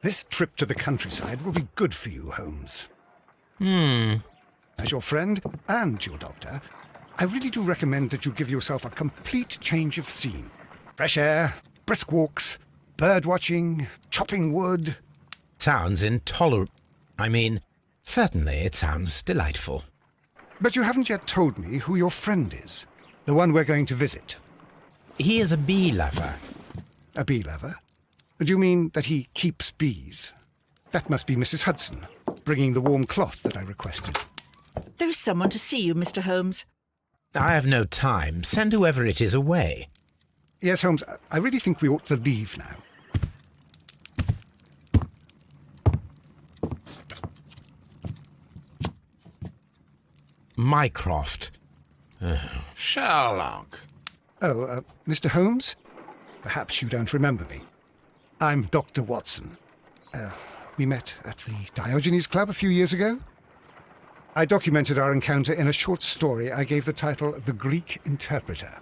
This trip to the countryside will be good for you, Holmes. As your friend and your doctor, I really do recommend that you give yourself a complete change of scene. Fresh air, brisk walks, bird watching, chopping wood. Sounds intolerable. Certainly it sounds delightful. But you haven't yet told me who your friend is, the one we're going to visit. He is a bee lover. A bee lover? Do you mean that he keeps bees? That must be Mrs. Hudson, bringing the warm cloth that I requested. There is someone to see you, Mr. Holmes. I have no time. Send whoever it is away. Yes, Holmes, I really think we ought to leave now. Mycroft. Sherlock. Oh, Mr. Holmes? Perhaps you don't remember me. I'm Dr. Watson. We met at the Diogenes Club a few years ago. I documented our encounter in a short story I gave the title The Greek Interpreter.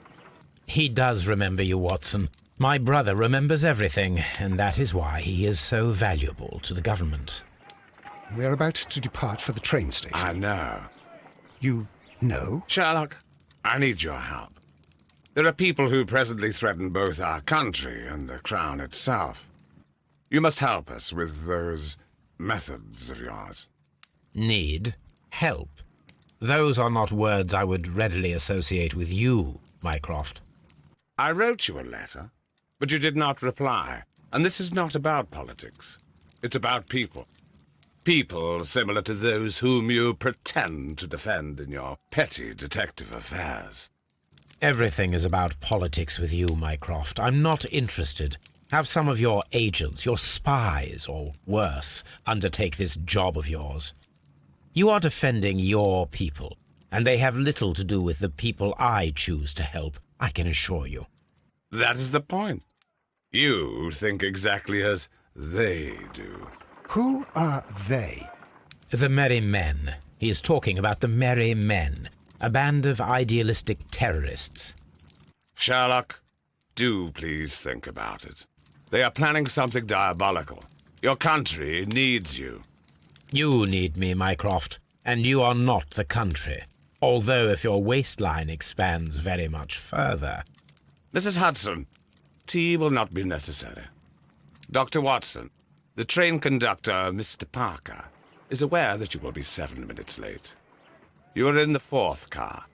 He does remember you, Watson. My brother remembers everything, and that is why he is so valuable to the government. We're about to depart for the train station. I know. You know? Sherlock, I need your help. There are people who presently threaten both our country and the Crown itself. You must help us with those methods of yours. Need? Help? Those are not words I would readily associate with you, Mycroft. I wrote you a letter, but you did not reply. And this is not about politics. It's about people. People similar to those whom you pretend to defend in your petty detective affairs. Everything is about politics with you, Mycroft. I'm not interested. Have some of your agents, your spies, or worse, undertake this job of yours. You are defending your people, and they have little to do with the people I choose to help, I can assure you. That is the point. You think exactly as they do. Who are they? The Merry Men. He is talking about the Merry Men, a band of idealistic terrorists. Sherlock, do please think about it. They are planning something diabolical. Your country needs you. You need me, Mycroft, and you are not the country, although if your waistline expands very much further. Mrs. Hudson, tea will not be necessary. Dr. Watson, the train conductor, Mr. Parker, is aware that you will be 7 minutes late. You are in the 4th car.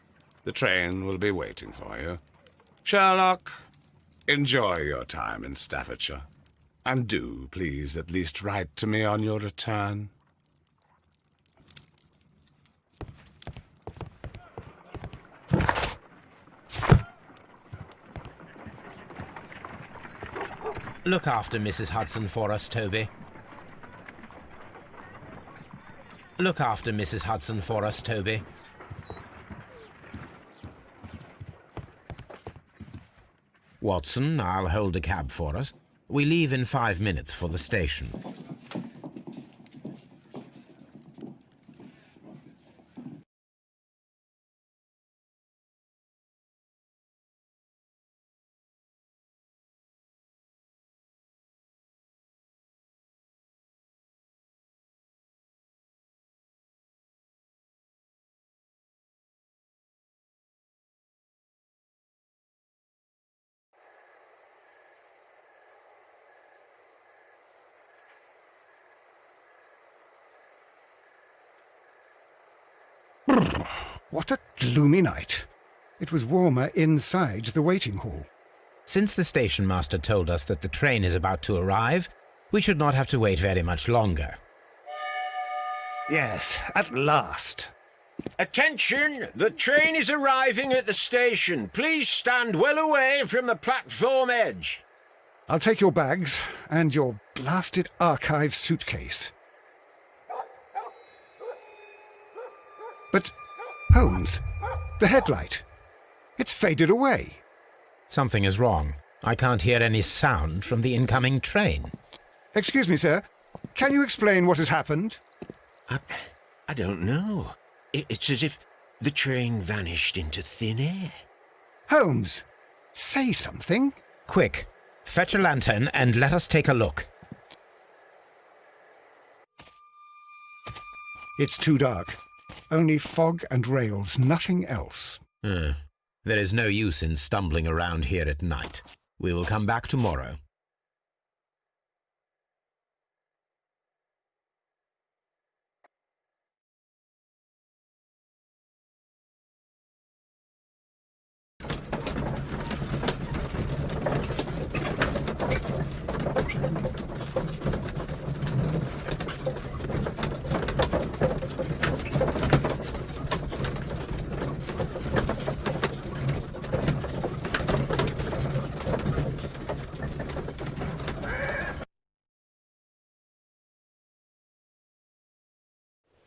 The train will be waiting for you. Sherlock, enjoy your time in Staffordshire. And do, please, at least write to me on your return. Look after Mrs. Hudson for us, Toby. Look after Mrs. Hudson for us, Toby. Watson, I'll hold a cab for us. We leave in 5 minutes for the station. What a gloomy night. It was warmer inside the waiting hall. Since the station master told us that the train is about to arrive, we should not have to wait very much longer. Yes, at last. Attention! The train is arriving at the station. Please stand well away from the platform edge. I'll take your bags and your blasted archive suitcase. But, Holmes, the headlight. It's faded away. Something is wrong. I can't hear any sound from the incoming train. Excuse me, sir. Can you explain what has happened? I don't know. It's as if the train vanished into thin air. Holmes, say something. Quick, fetch a lantern and let us take a look. It's too dark. Only fog and rails, nothing else. There is no use in stumbling around here at night. We will come back tomorrow.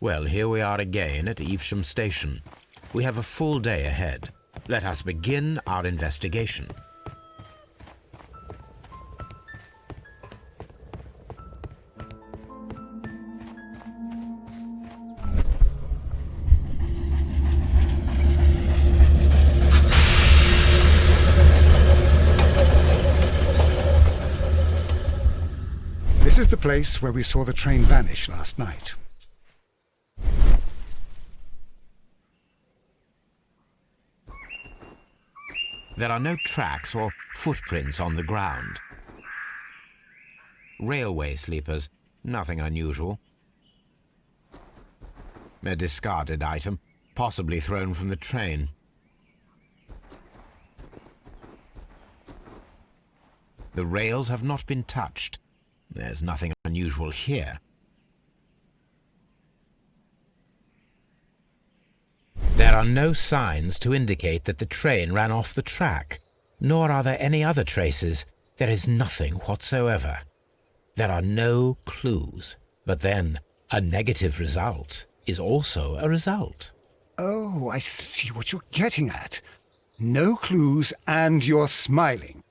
Well, here we are again at Evesham Station. We have a full day ahead. Let us begin our investigation. This is the place where we saw the train vanish last night. There are no tracks or footprints on the ground. Railway sleepers, nothing unusual. A discarded item, possibly thrown from the train. The rails have not been touched. There's nothing unusual here. There are no signs to indicate that the train ran off the track, nor are there any other traces. There is nothing whatsoever. There are no clues. But then, a negative result is also a result. Oh, I see what you're getting at. No clues, and you're smiling.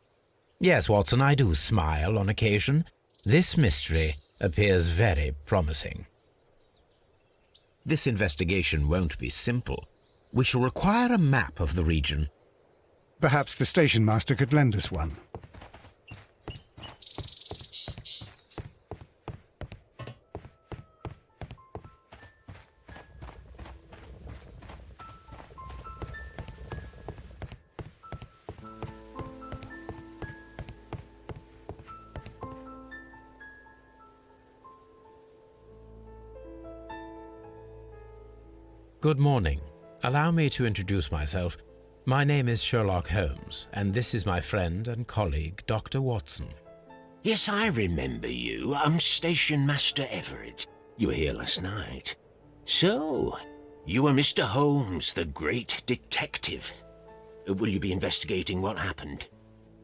Yes, Watson, I do smile on occasion. This mystery appears very promising. This investigation won't be simple. We shall require a map of the region. Perhaps the station master could lend us one. Good morning. Allow me to introduce myself. My name is Sherlock Holmes, and this is my friend and colleague, Dr. Watson. Yes, I remember you. I'm Station Master Everett. You were here last night. So, you are Mr. Holmes, the great detective. Will you be investigating what happened?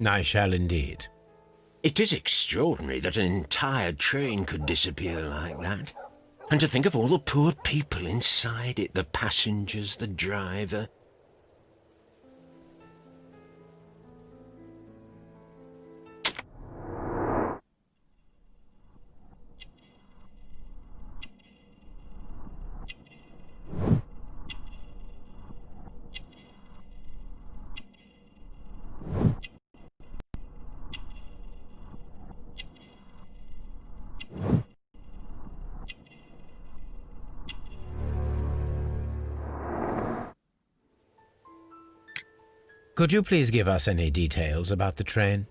I shall indeed. It is extraordinary that an entire train could disappear like that. And to think of all the poor people inside it, the passengers, the driver. Could you please give us any details about the train?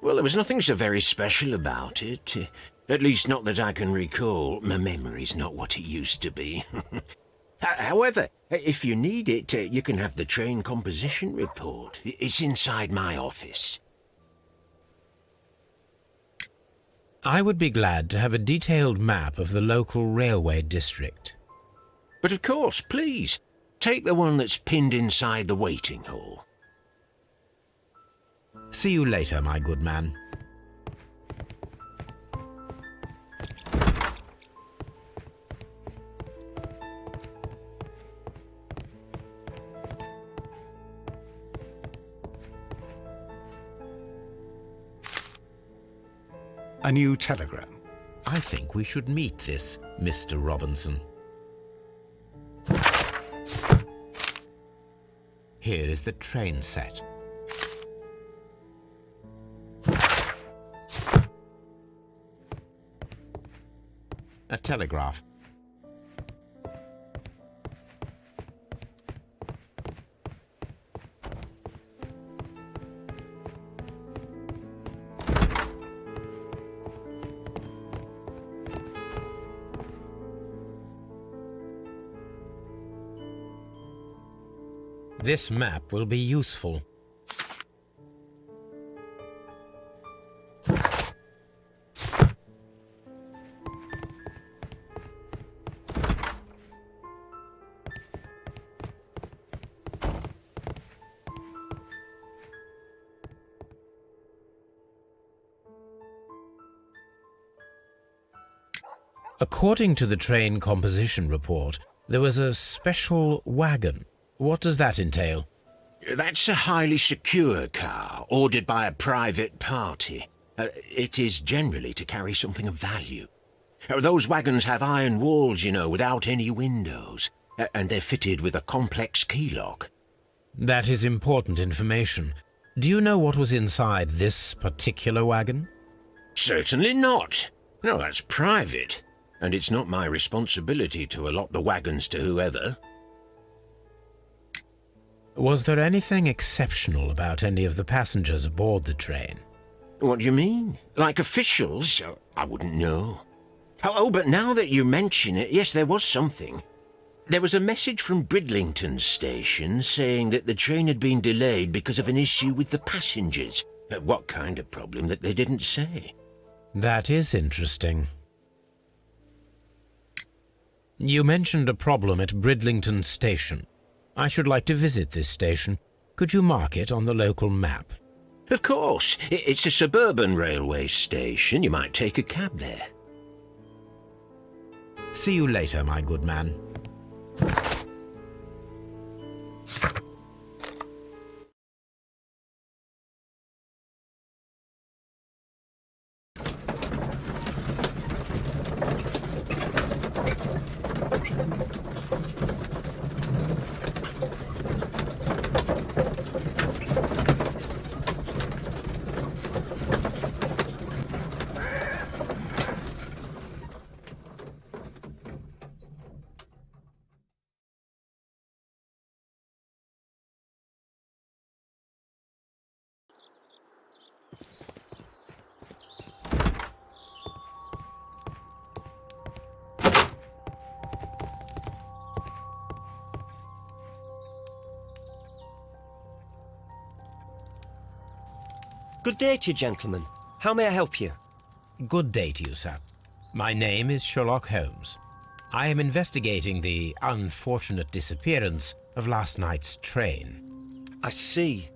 Well, there was nothing so very special about it. At least not that I can recall. My memory's not what it used to be. However, if you need it, you can have the train composition report. It's inside my office. I would be glad to have a detailed map of the local railway district. But of course, please, take the one that's pinned inside the waiting hall. See you later, my good man. A new telegram. I think we should meet this Mr. Robinson. Here is the train set. A telegraph. This map will be useful. According to the train composition report, there was a special wagon. What does that entail? That's a highly secure car, ordered by a private party. It is generally to carry something of value. Those wagons have iron walls, you know, without any windows, and they're fitted with a complex key lock. That is important information. Do you know what was inside this particular wagon? Certainly not. No, that's private. And it's not my responsibility to allot the wagons to whoever. Was there anything exceptional about any of the passengers aboard the train? What do you mean? Like officials? I wouldn't know. Oh, but now that you mention it, yes, there was something. There was a message from Bridlington station saying that the train had been delayed because of an issue with the passengers. What kind of problem that they didn't say? That is interesting. You mentioned a problem at Bridlington station. I should like to visit this station. Could you mark it on the local map? Of course. It's a suburban railway station. You might take a cab there. See you later, my good man. Good day to you, gentlemen. How may I help you? Good day to you, sir. My name is Sherlock Holmes. I am investigating the unfortunate disappearance of last night's train. I see.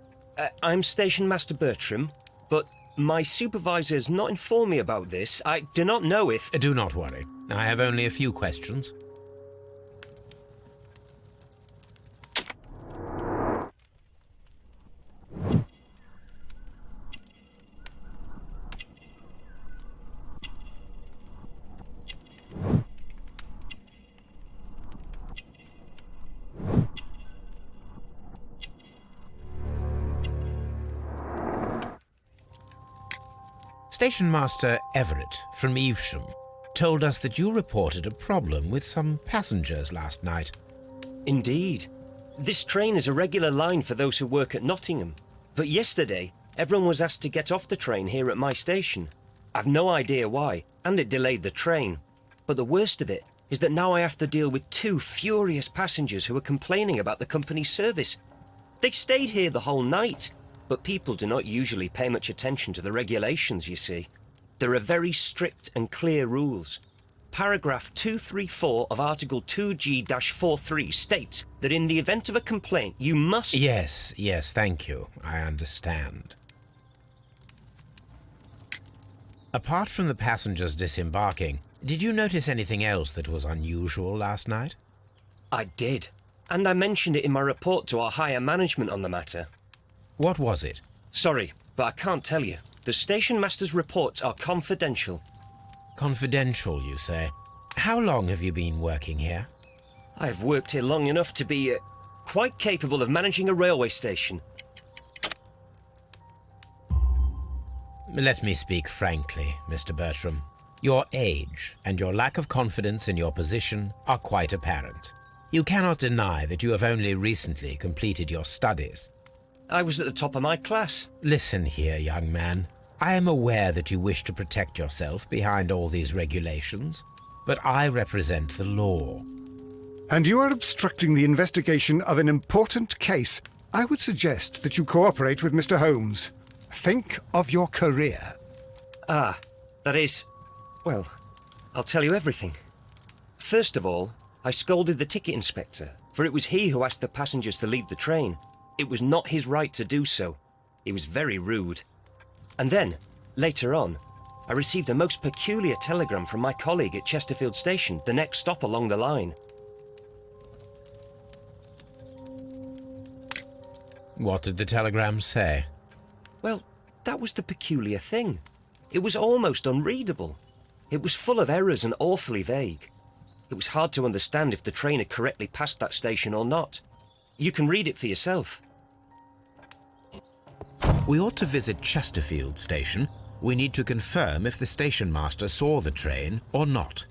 I'm Station Master Bertram, but my supervisor has not informed me about this. I do not know if... Do not worry. I have only a few questions. Station Master Everett from Evesham told us that you reported a problem with some passengers last night. Indeed. This train is a regular line for those who work at Nottingham. But yesterday, everyone was asked to get off the train here at my station. I've no idea why, and it delayed the train. But the worst of it is that now I have to deal with two furious passengers who are complaining about the company's service. They stayed here the whole night. But people do not usually pay much attention to the regulations, you see. There are very strict and clear rules. Paragraph 234 of Article 2G-43 states that in the event of a complaint, you must... Yes, thank you. I understand. Apart from the passengers disembarking, did you notice anything else that was unusual last night? I did. And I mentioned it in my report to our higher management on the matter. What was it? Sorry, but I can't tell you. The station master's reports are confidential. Confidential, you say? How long have you been working here? I've worked here long enough to be quite capable of managing a railway station. Let me speak frankly, Mr. Bertram. Your age and your lack of confidence in your position are quite apparent. You cannot deny that you have only recently completed your studies. I was at the top of my class. Listen here, young man. I am aware that you wish to protect yourself behind all these regulations, but I represent the law. and you are obstructing the investigation of an important case. I would suggest that you cooperate with Mr. Holmes. Think of your career. Ah, that is... Well, I'll tell you everything. First of all, I scolded the ticket inspector, for it was he who asked the passengers to leave the train. It was not his right to do so. He was very rude. And then, later on, I received a most peculiar telegram from my colleague at Chesterfield Station, the next stop along the line. What did the telegram say? Well, that was the peculiar thing. It was almost unreadable. It was full of errors and awfully vague. It was hard to understand if the train had correctly passed that station or not. You can read it for yourself. We ought to visit Chesterfield Station. We need to confirm if the station master saw the train or not.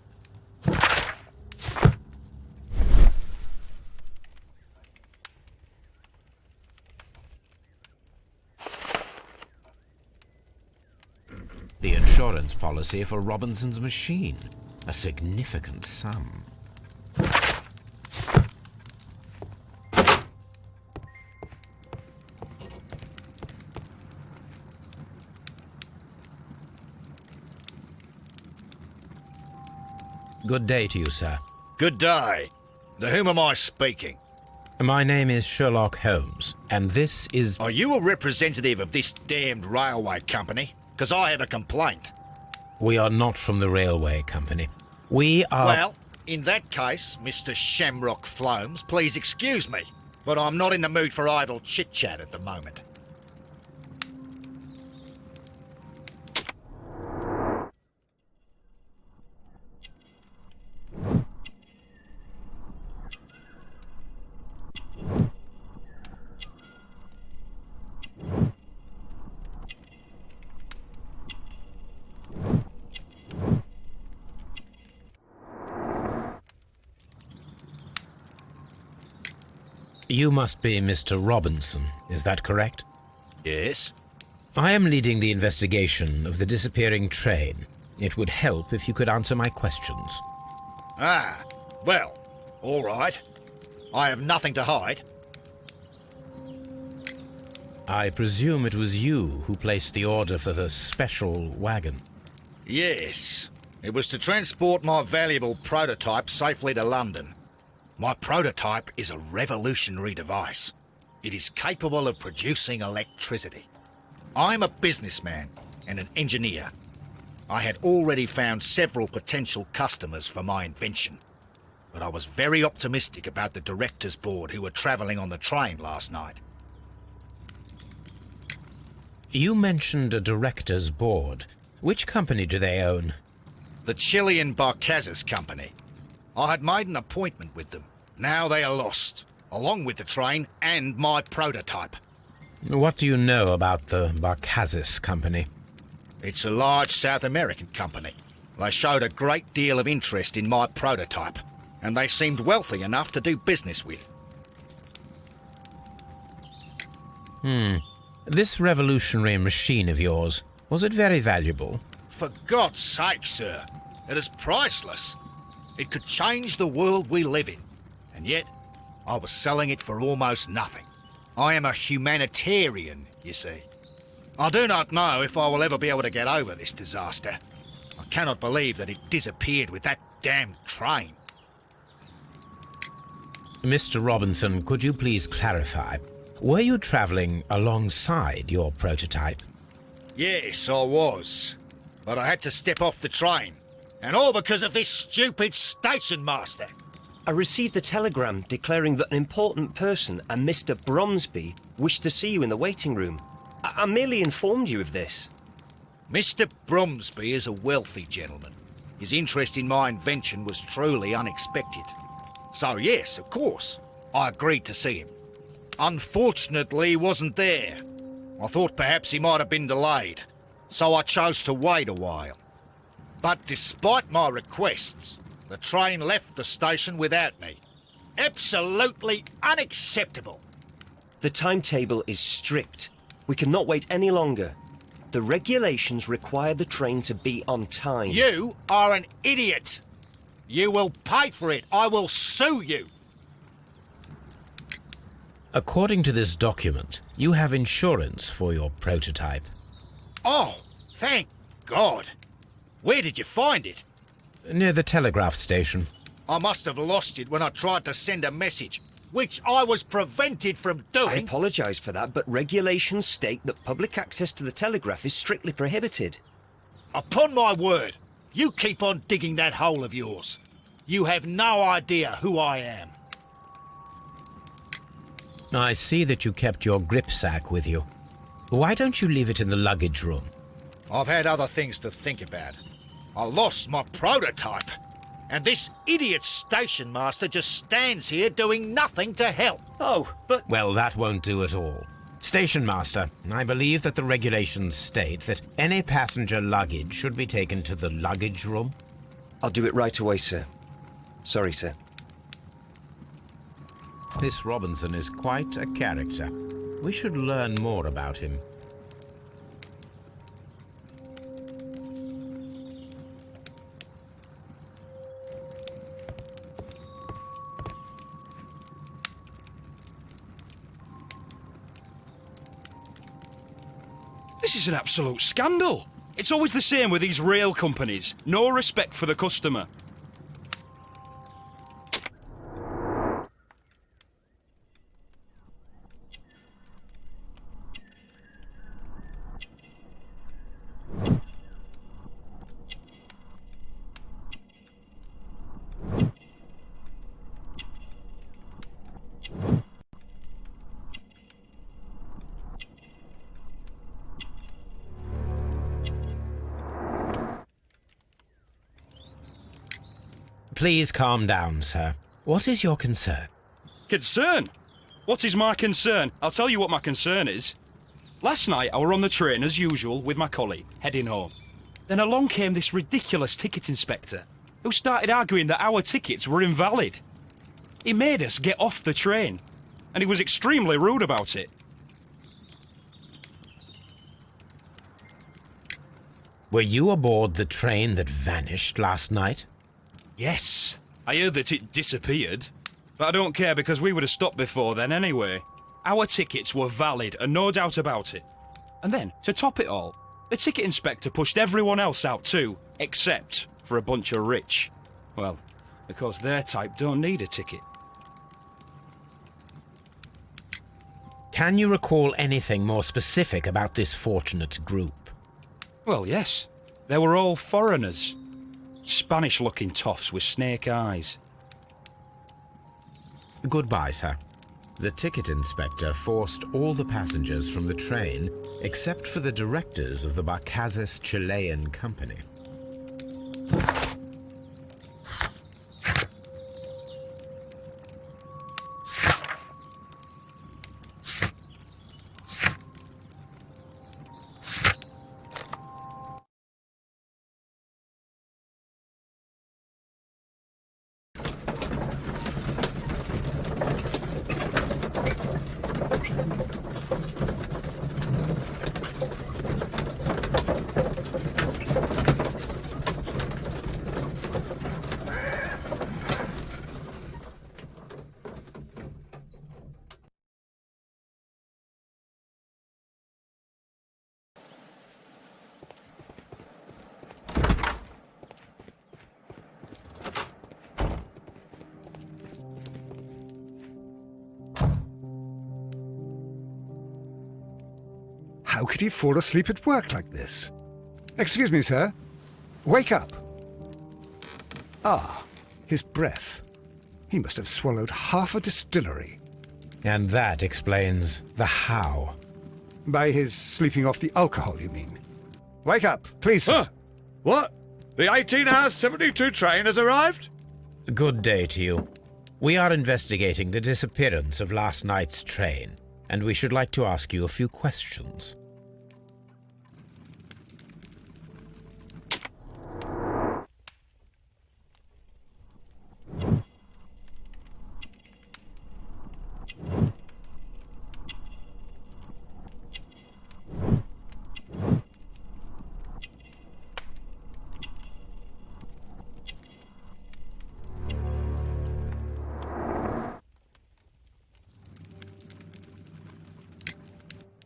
The insurance policy for Robinson's machine. A significant sum. Good day to you, sir. Good day. To whom am I speaking? My name is Sherlock Holmes, and this is... Are you a representative of this damned railway company? Because I have a complaint. We are not from the railway company. We are... Well, in that case, Mr. Shamrock Flomes, please excuse me, but I'm not in the mood for idle chit-chat at the moment. You must be Mr. Robinson, is that correct? Yes? I am leading the investigation of the disappearing train. It would help if you could answer my questions. Ah, well, all right. I have nothing to hide. I presume it was you who placed the order for the special wagon. Yes. It was to transport my valuable prototype safely to London. My prototype is a revolutionary device. It is capable of producing electricity. I'm a businessman and an engineer. I had already found several potential customers for my invention, but I was very optimistic about the directors' board who were travelling on the train last night. You mentioned a director's board. Which company do they own? The Chilean Barcazes Company. I had made an appointment with them. Now they are lost, along with the train and my prototype. What do you know about the Barcazes Company? It's a large South American company. They showed a great deal of interest in my prototype, and they seemed wealthy enough to do business with. This revolutionary machine of yours, was it very valuable? For God's sake, sir, it is priceless. It could change the world we live in, and yet I was selling it for almost nothing. I am a humanitarian, you see. I do not know if I will ever be able to get over this disaster. I cannot believe that it disappeared with that damned train. Mr. Robinson, could you please clarify? Were you travelling alongside your prototype? Yes, I was. But I had to step off the train. And all because of this stupid station master. I received a telegram declaring that an important person, a Mr. Bromsby, wished to see you in the waiting room. I merely informed you of this. Mr. Bromsby is a wealthy gentleman. His interest in my invention was truly unexpected. So yes, of course, I agreed to see him. Unfortunately, he wasn't there. I thought perhaps he might have been delayed, so I chose to wait a while. But despite my requests, the train left the station without me. Absolutely unacceptable. The timetable is strict. We cannot wait any longer. The regulations require the train to be on time. You are an idiot. You will pay for it. I will sue you. According to this document, you have insurance for your prototype. Oh, thank God. Where did you find it? Near the telegraph station. I must have lost it when I tried to send a message, which I was prevented from I doing. apologise for that, but regulations state that public access to the telegraph is strictly prohibited. Upon my word, you keep on digging that hole of yours. You have no idea who I am. I see that you kept your gripsack with you. Why don't you leave it in the luggage room? I've had other things to think about. I lost my prototype. And this idiot station master just stands here doing nothing to help. Oh, but... Well, that won't do at all. Station Master, I believe that the regulations state that any passenger luggage should be taken to the luggage room. I'll do it right away, sir. Sorry, sir. This Robinson is quite a character. We should learn more about him. This is an absolute scandal. It's always the same with these rail companies. No respect for the customer. Please calm down, sir. What is your concern? Concern? What is my concern? I'll tell you what my concern is. Last night I were on the train as usual with my colleague, heading home. Then along came this ridiculous ticket inspector, who started arguing that our tickets were invalid. He made us get off the train, and he was extremely rude about it. Were you aboard the train that vanished last night? Yes, I heard that it disappeared. But I don't care because we would have stopped before then anyway. Our tickets were valid and no doubt about it. And then, to top it all, the ticket inspector pushed everyone else out too, except for a bunch of rich. Well, because their type don't need a ticket. Can you recall anything more specific about this fortunate group? Well, yes. They were all foreigners. Spanish-looking toffs with snake eyes. Goodbye, sir. The ticket inspector forced all the passengers from the train except for the directors of the Barcazes Chilean Company. How could he fall asleep at work like this? Excuse me, sir. Wake up. Ah, his breath. He must have swallowed half a distillery. And that explains the how. By his sleeping off the alcohol, you mean? Wake up, please, sir. Huh? What? The 1872 train has arrived? Good day to you. We are investigating the disappearance of last night's train, and we should like to ask you a few questions.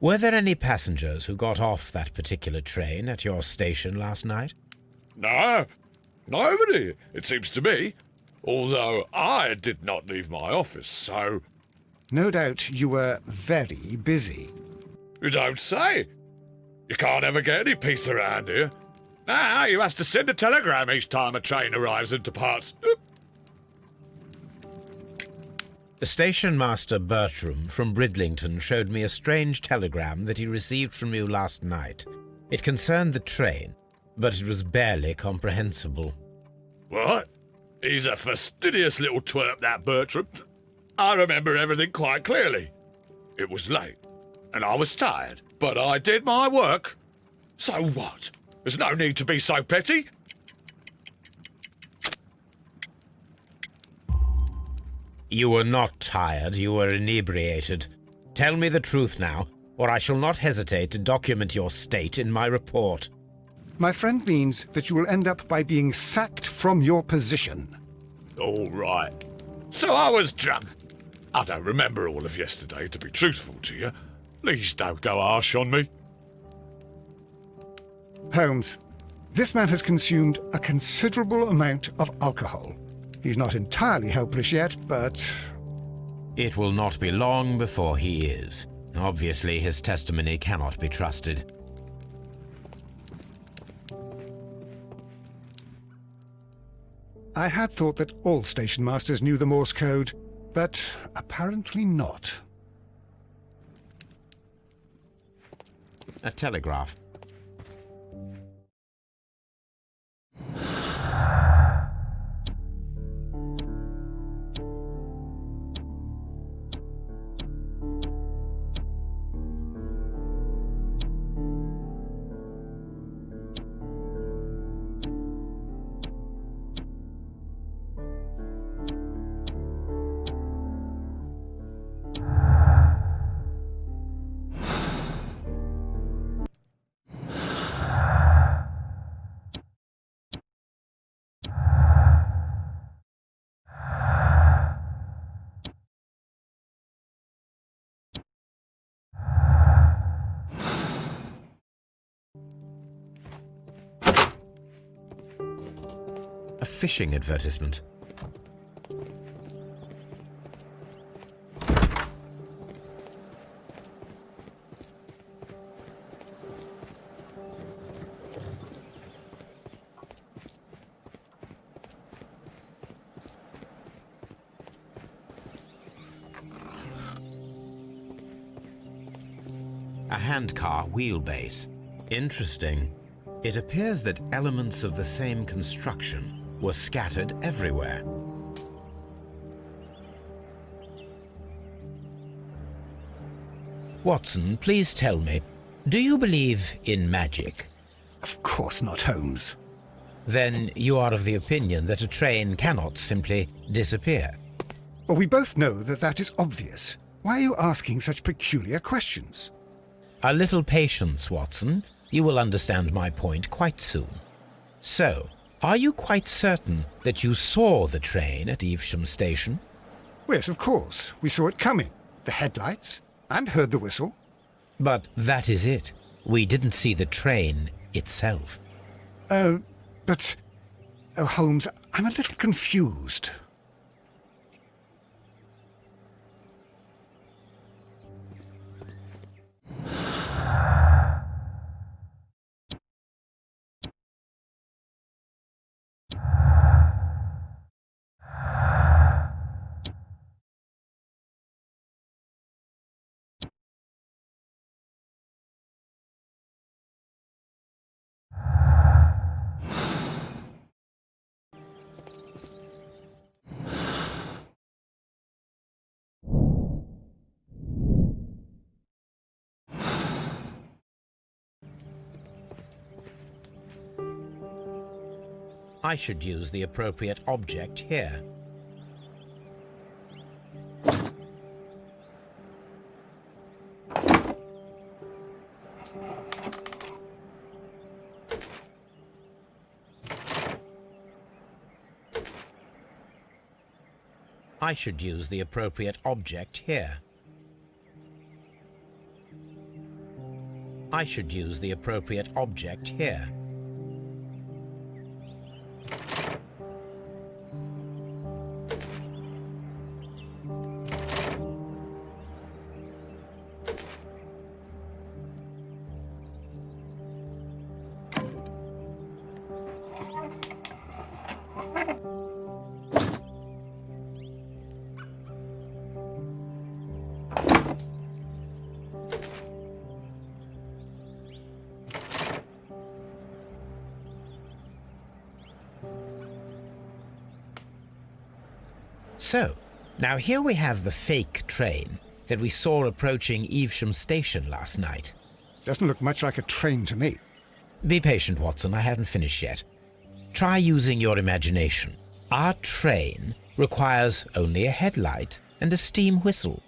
Were there any passengers who got off that particular train at your station last night? No, nobody, it seems to me. Although I did not leave my office, so... No doubt you were very busy. You don't say. You can't ever get any peace around here. Now you have to send a telegram each time a train arrives and departs. Station Master Bertram from Bridlington showed me a strange telegram that he received from you last night. It concerned the train, but it was barely comprehensible. What? He's a fastidious little twerp, that Bertram. I remember everything quite clearly. It was late, and I was tired, but I did my work. So what? There's no need to be so petty. You were not tired, you were inebriated. Tell me the truth now, or I shall not hesitate to document your state in my report. My friend means that you will end up by being sacked from your position. All right. So I was drunk. I don't remember all of yesterday, to be truthful to you. Please don't go harsh on me. Holmes, this man has consumed a considerable amount of alcohol. He's not entirely helpless yet, but... It will not be long before he is. Obviously, his testimony cannot be trusted. I had thought that all station masters knew the Morse code, but apparently not. A telegraph. A fishing advertisement. A handcar wheelbase. Interesting. It appears that elements of the same construction were scattered everywhere. Watson, please tell me, do you believe in magic? Of course not, Holmes. Then you are of the opinion that a train cannot simply disappear. Well, we both know that that is obvious. Why are you asking such peculiar questions? A little patience, Watson. You will understand my point quite soon. So, are you quite certain that you saw the train at Evesham Station? Yes, of course. We saw it coming. The headlights, and heard the whistle. But that is it. We didn't see the train itself. But... Oh, Holmes, I'm a little confused. I should use the appropriate object here. I should use the appropriate object here. I should use the appropriate object here. So, now here we have the fake train that we saw approaching Evesham Station last night. Doesn't look much like a train to me. Be patient, Watson, I haven't finished yet. Try using your imagination. Our train requires only a headlight and a steam whistle.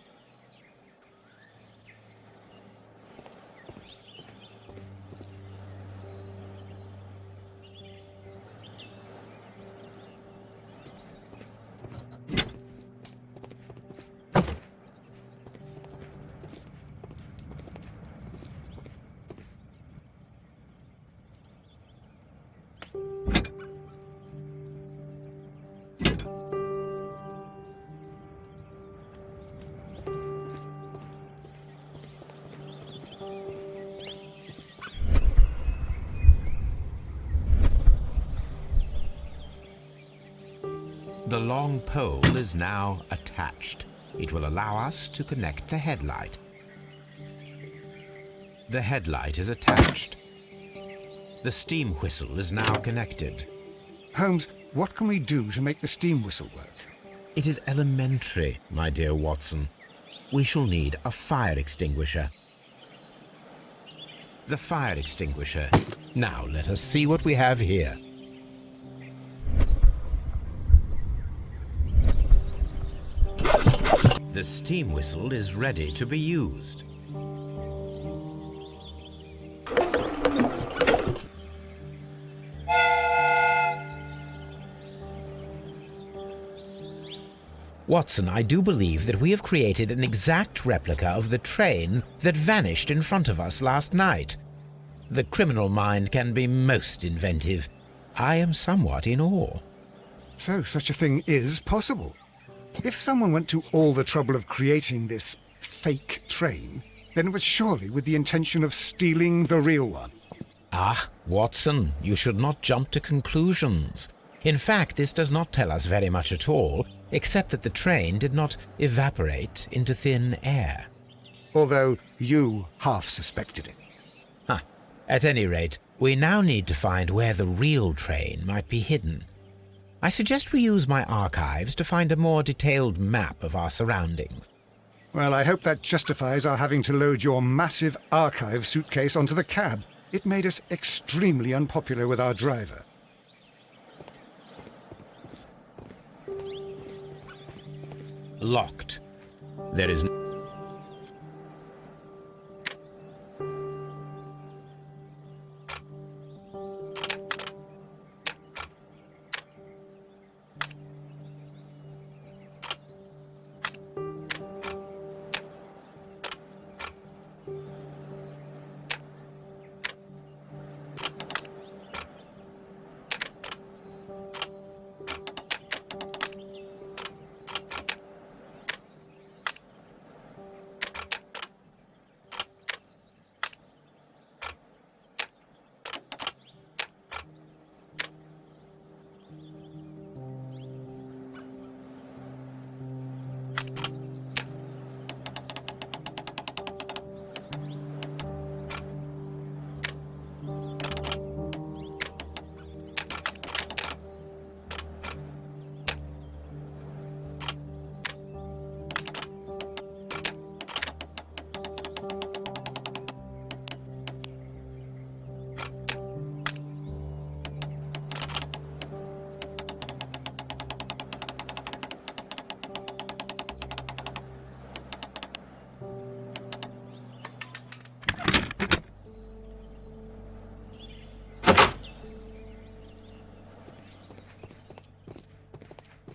The long pole is now attached. It will allow us to connect the headlight. The headlight is attached. The steam whistle is now connected. Holmes, what can we do to make the steam whistle work? It is elementary, my dear Watson. We shall need a fire extinguisher. The fire extinguisher. Now let us see what we have here. The steam whistle is ready to be used. Watson, I do believe that we have created an exact replica of the train that vanished in front of us last night. The criminal mind can be most inventive. I am somewhat in awe. So such a thing is possible. If someone went to all the trouble of creating this fake train, then it was surely with the intention of stealing the real one. Ah, Watson, you should not jump to conclusions. In fact, this does not tell us very much at all, except that the train did not evaporate into thin air. Although you half suspected it. Huh. At any rate, we now need to find where the real train might be hidden. I suggest we use my archives to find a more detailed map of our surroundings. Well, I hope that justifies our having to load your massive archive suitcase onto the cab. It made us extremely unpopular with our driver. Locked. There is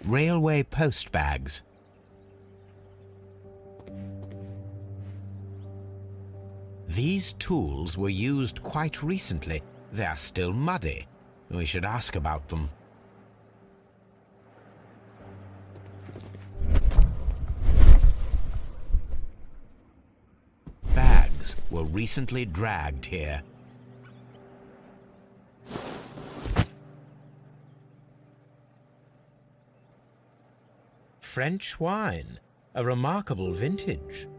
railway post bags. These tools were used quite recently. They are still muddy. We should ask about them. Bags were recently dragged here. French wine, a remarkable vintage.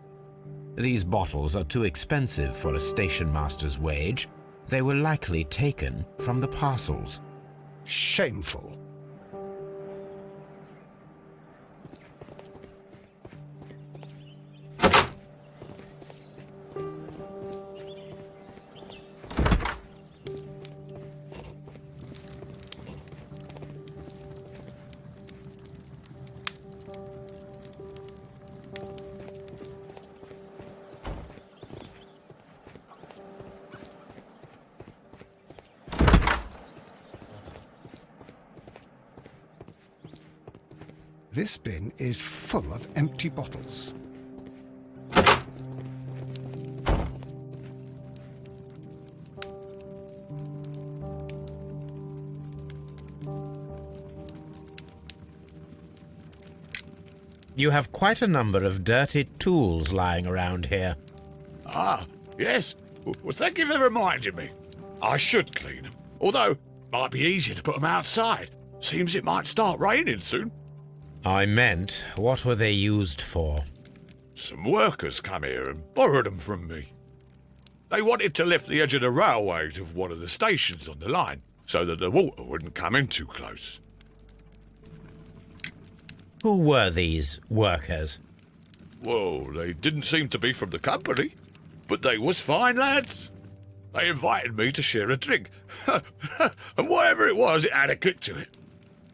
These bottles are too expensive for a station master's wage. They were likely taken from the parcels. Shameful. This bin is full of empty bottles. You have quite a number of dirty tools lying around here. Ah, yes. Well, thank you for reminding me. I should clean them. Although, it might be easier to put them outside. Seems it might start raining soon. I meant, what were they used for? Some workers come here and borrowed them from me. They wanted to lift the edge of the railway to one of the stations on the line, so that the water wouldn't come in too close. Who were these workers? Well, they didn't seem to be from the company, but they was fine lads. They invited me to share a drink, and whatever it was, it had a kick to it.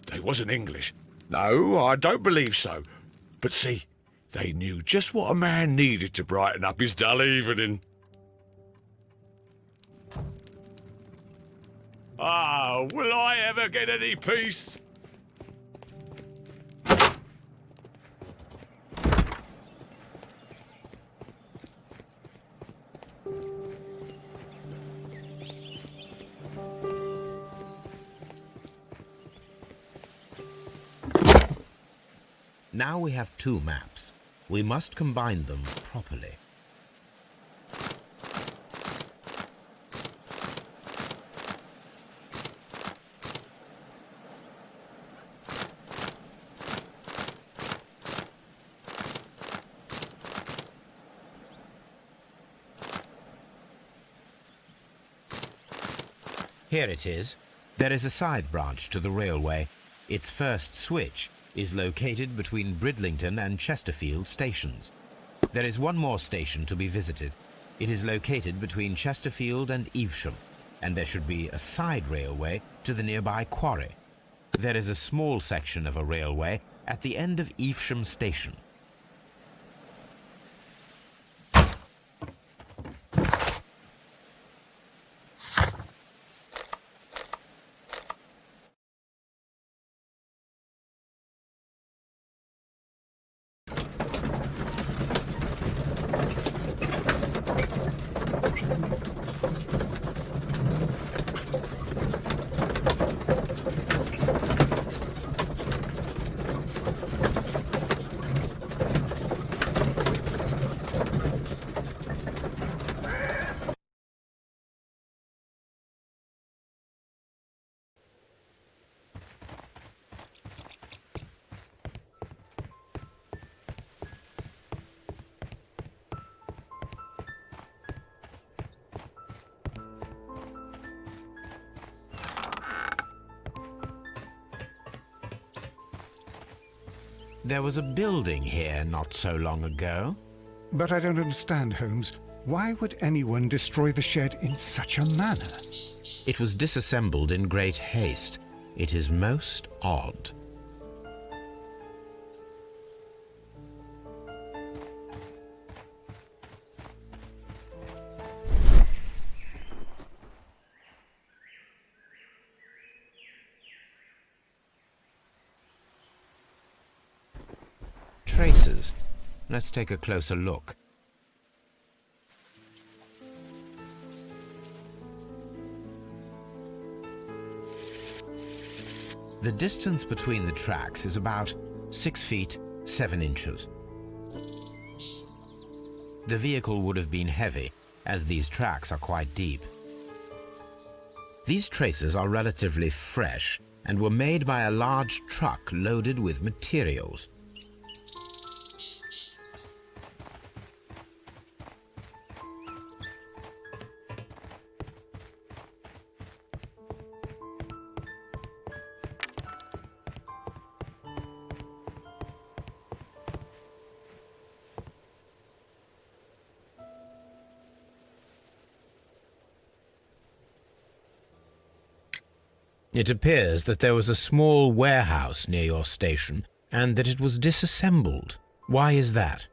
They wasn't English. No, I don't believe so. But see, they knew just what a man needed to brighten up his dull evening. Ah, will I ever get any peace? Now we have two maps. We must combine them properly. Here it is. There is a side branch to the railway. Its first switch is located between Bridlington and Chesterfield stations. There is one more station to be visited. It is located between Chesterfield and Evesham, and there should be a side railway to the nearby quarry. There is a small section of a railway at the end of Evesham station. There was a building here not so long ago. But I don't understand, Holmes. Why would anyone destroy the shed in such a manner? It was disassembled in great haste. It is most odd. Traces. Let's take a closer look. The distance between the tracks is about 6 feet 7 inches. The vehicle would have been heavy, as these tracks are quite deep. These traces are relatively fresh and were made by a large truck loaded with materials. It appears that there was a small warehouse near your station and that it was disassembled. Why is that?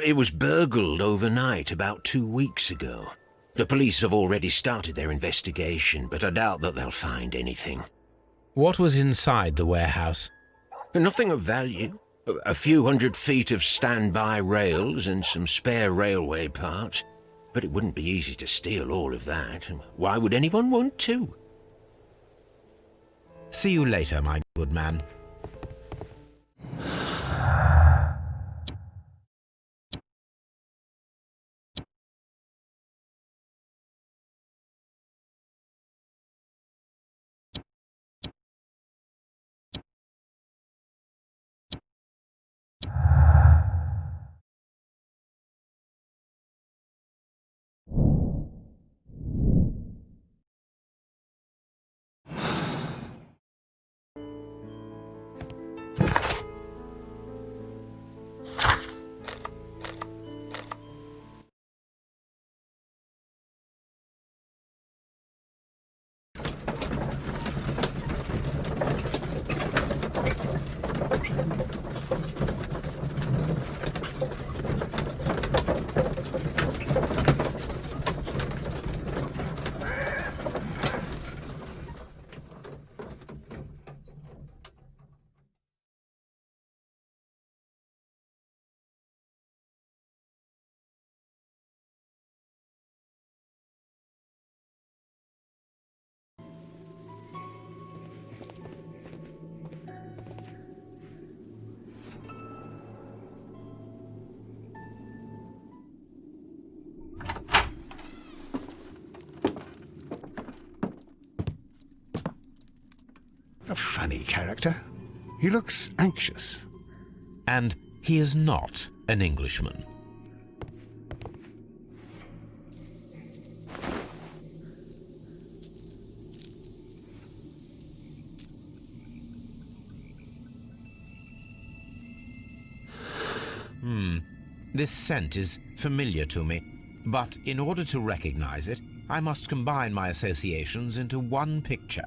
It was burgled overnight about 2 weeks ago. The police have already started their investigation, but I doubt that they'll find anything. What was inside the warehouse? Nothing of value. A few 100 feet of standby rails and some spare railway parts. But it wouldn't be easy to steal all of that. Why would anyone want to? See you later, my good man. A funny character. He looks anxious. And he is not an Englishman. This scent is familiar to me, but in order to recognize it, I must combine my associations into one picture.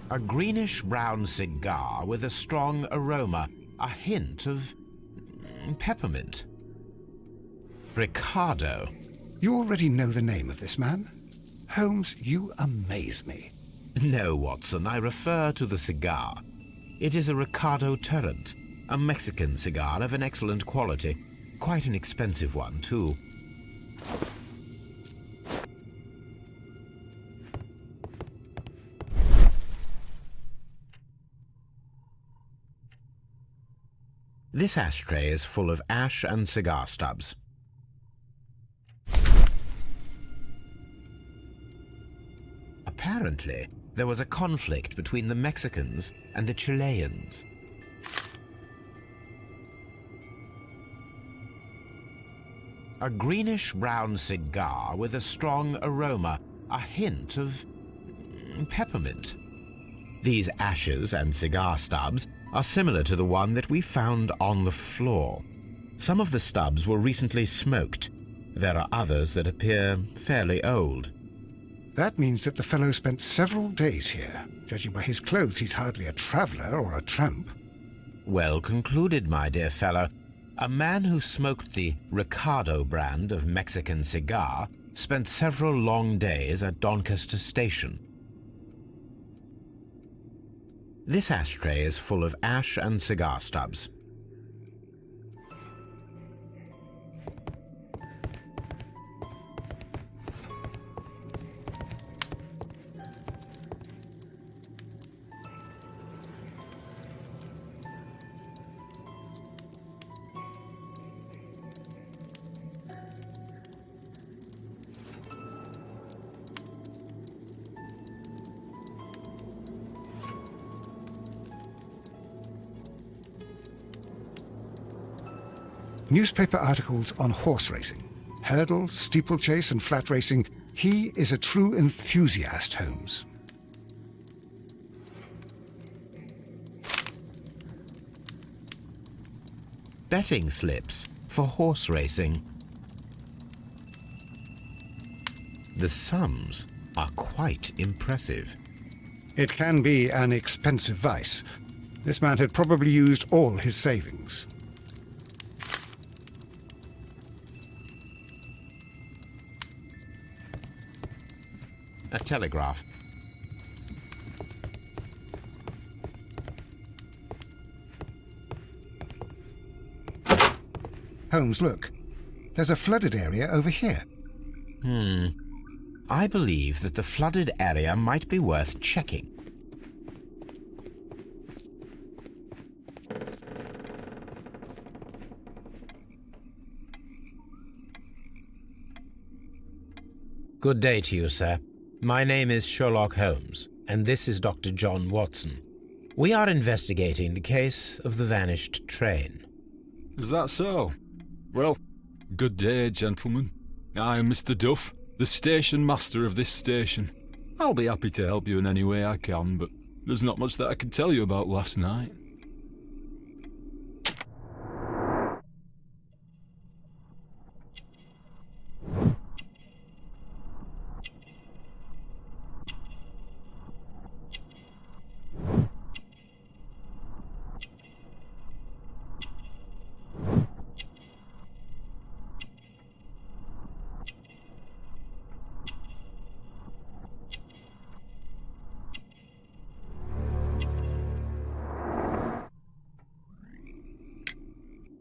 A greenish-brown cigar with a strong aroma, a hint of peppermint. Ricardo? You already know the name of this man? Holmes, you amaze me. No, Watson, I refer to the cigar. It is a Ricardo Turrent, a Mexican cigar of an excellent quality. Quite an expensive one, too. This ashtray is full of ash and cigar stubs. Apparently, there was a conflict between the Mexicans and the Chileans. A greenish-brown cigar with a strong aroma, a hint of peppermint. These ashes and cigar stubs are similar to the one that we found on the floor. Some of the stubs were recently smoked. There are others that appear fairly old. That means that the fellow spent several days here. Judging by his clothes, he's hardly a traveller or a tramp. Well concluded, my dear fellow. A man who smoked the Ricardo brand of Mexican cigar spent several long days at Doncaster Station. This ashtray is full of ash and cigar stubs. Newspaper articles on horse racing. Hurdle, steeplechase and flat racing. He is a true enthusiast, Holmes. Betting slips for horse racing. The sums are quite impressive. It can be an expensive vice. This man had probably used all his savings. A telegraph. Holmes, look. There's a flooded area over here. I believe that the flooded area might be worth checking. Good day to you, sir. My name is Sherlock Holmes, and this is Dr. John Watson. We are investigating the case of the vanished train. Is that so? Well, good day, gentlemen. I am Mr. Duff, the station master of this station. I'll be happy to help you in any way I can, but there's not much that I can tell you about last night.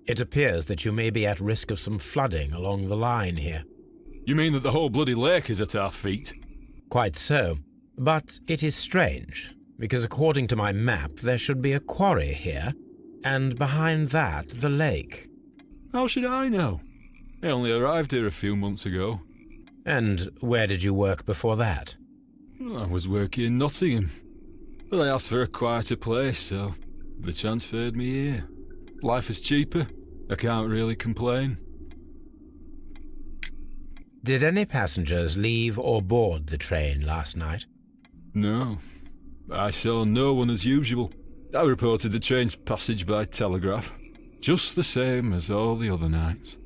It appears that you may be at risk of some flooding along the line here. You mean that the whole bloody lake is at our feet? Quite so. But it is strange, because according to my map, there should be a quarry here, and behind that, the lake. How should I know? I only arrived here a few months ago. And where did you work before that? I was working in Nottingham, but I asked for a quieter place, so they transferred me here. Life is cheaper. I can't really complain. Did any passengers leave or board the train last night? No. I saw no one as usual. I reported the train's passage by telegraph, just the same as all the other nights.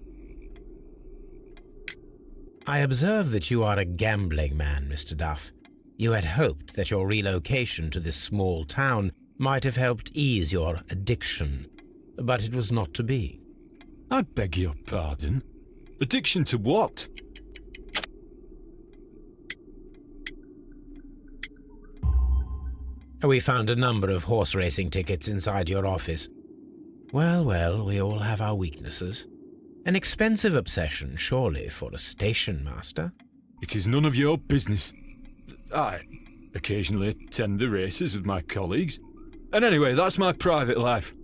I observe that you are a gambling man, Mr. Duff. You had hoped that your relocation to this small town might have helped ease your addiction, but it was not to be. I beg your pardon. Addiction to what? We found a number of horse racing tickets inside your office. Well, well, we all have our weaknesses. An expensive obsession, surely, for a station master. It is none of your business. I occasionally attend the races with my colleagues. And anyway, that's my private life.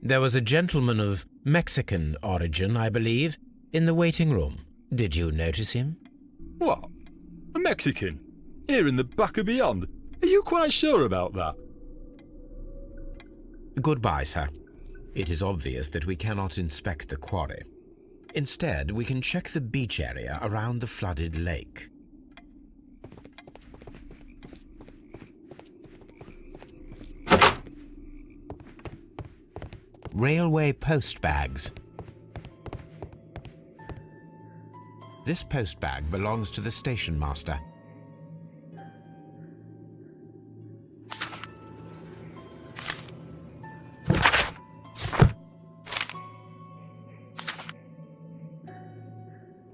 There was a gentleman of Mexican origin, I believe, in the waiting room. Did you notice him? What? A Mexican? Here in the back of beyond? Are you quite sure about that? Goodbye, sir. It is obvious that we cannot inspect the quarry. Instead, we can check the beach area around the flooded lake. Railway post bags. This post bag belongs to the station master.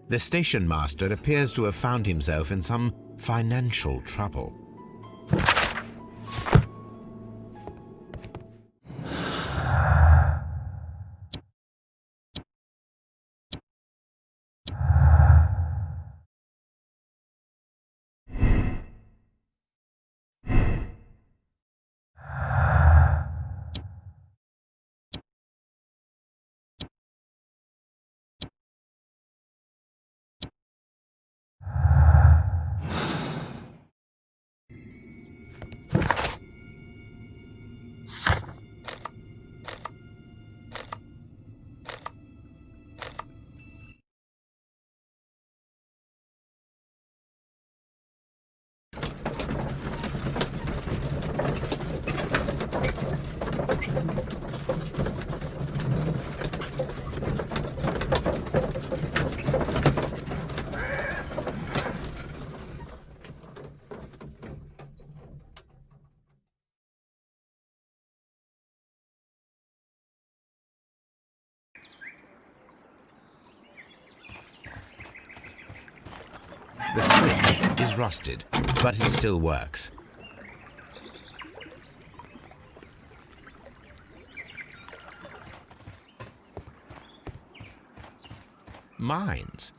The station master appears to have found himself in some financial trouble. The switch is rusted, but it still works. Mines.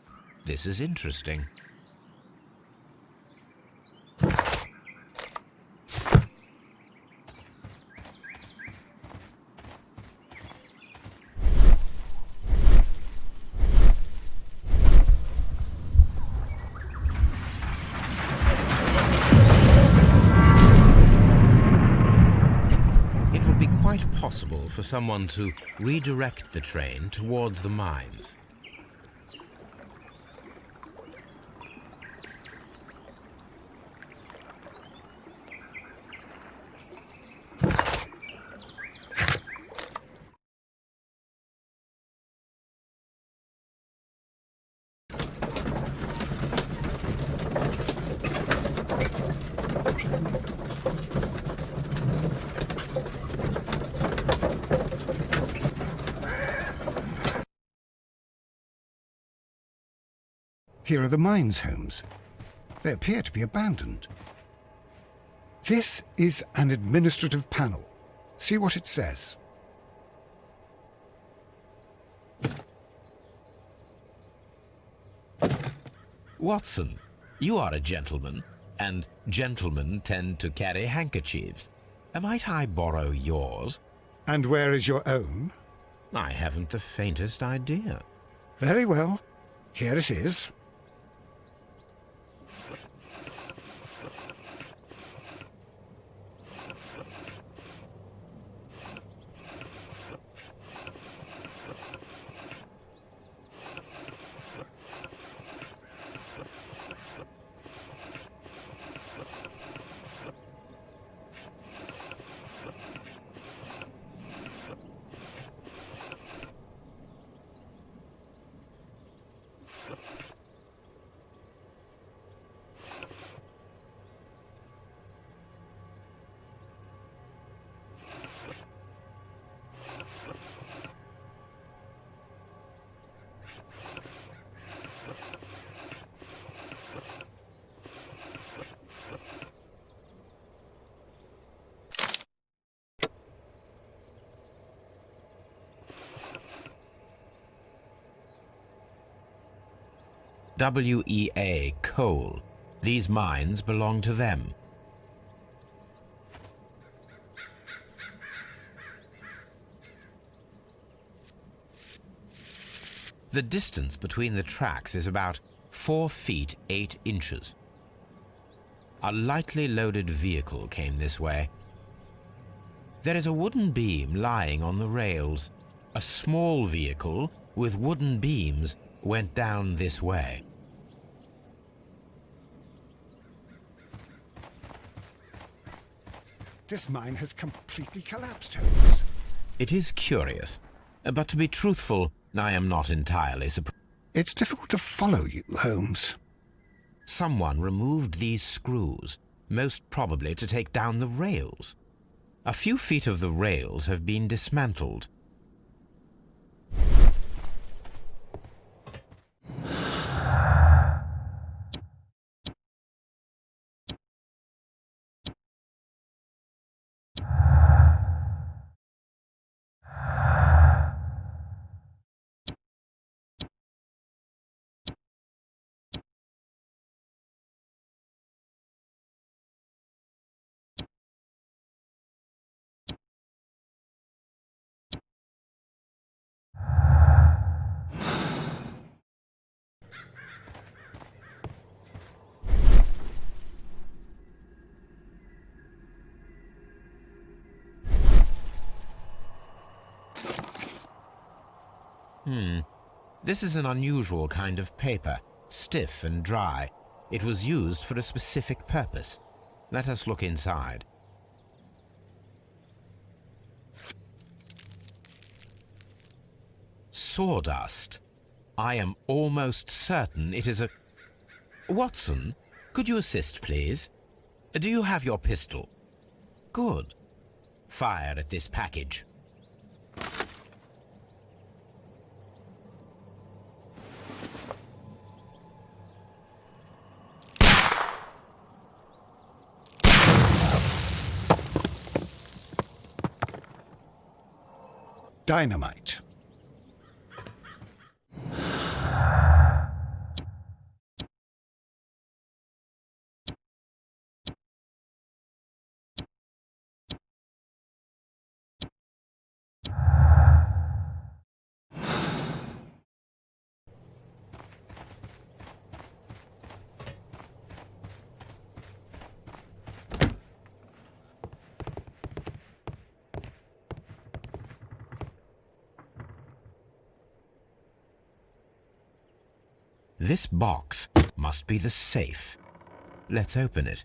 This is interesting. It would be quite possible for someone to redirect the train towards the mines. Here are the mines, Holmes. They appear to be abandoned. This is an administrative panel. See what it says. Watson, you are a gentleman, and gentlemen tend to carry handkerchiefs. Might I borrow yours? And where is your own? I haven't the faintest idea. Very well. Here it is. WEA Coal. These mines belong to them. The distance between the tracks is about 4 feet 8 inches. A lightly loaded vehicle came this way. There is a wooden beam lying on the rails. A small vehicle with wooden beams went down this way. This mine has completely collapsed, Holmes. It is curious, but to be truthful, I am not entirely surprised. It's difficult to follow you, Holmes. Someone removed these screws, most probably to take down the rails. A few feet of the rails have been dismantled. This is an unusual kind of paper, stiff and dry. It was used for a specific purpose. Let us look inside. Sawdust. I am almost certain it is a... Watson, could you assist, please? Do you have your pistol? Good. Fire at this package. Dynamite. This box must be the safe. Let's open it.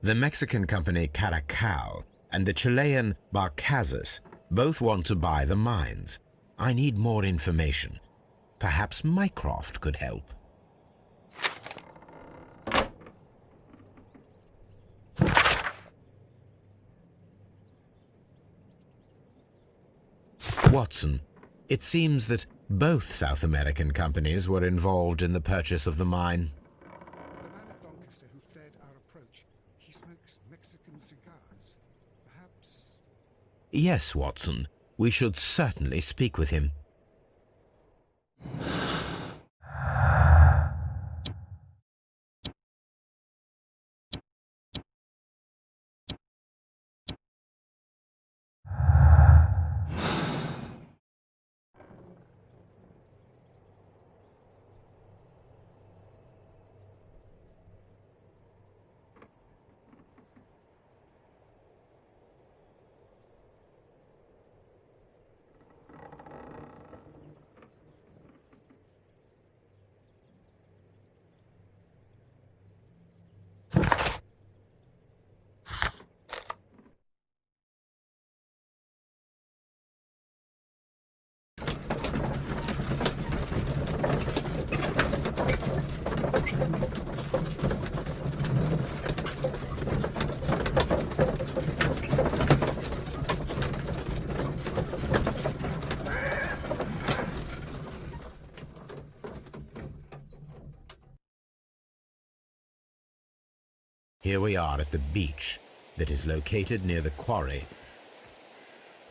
The Mexican company Caracal and the Chilean Barcazas both want to buy the mines. I need more information. Perhaps Mycroft could help. Watson, it seems that both South American companies were involved in the purchase of the mine. The man at Doncaster who fled our approach, he smokes Mexican cigars. Perhaps... Yes, Watson. We should certainly speak with him. Here we are at the beach that is located near the quarry.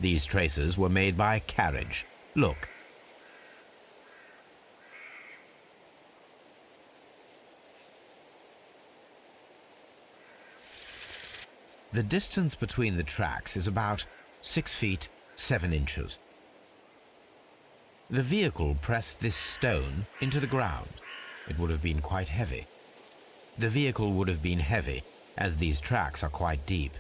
These traces were made by a carriage. Look. The distance between the tracks is about 6 feet 7 inches. The vehicle pressed this stone into the ground. It would have been quite heavy. The vehicle would have been heavy, as these tracks are quite deep.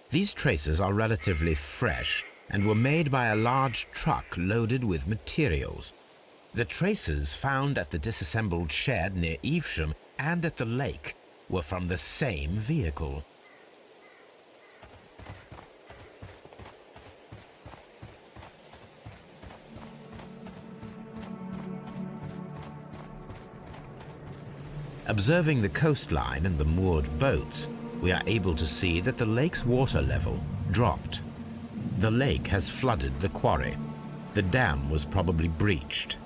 These traces are relatively fresh and were made by a large truck loaded with materials. The traces found at the disassembled shed near Evesham and at the lake were from the same vehicle. Observing the coastline and the moored boats, we are able to see that the lake's water level dropped. The lake has flooded the quarry. The dam was probably breached.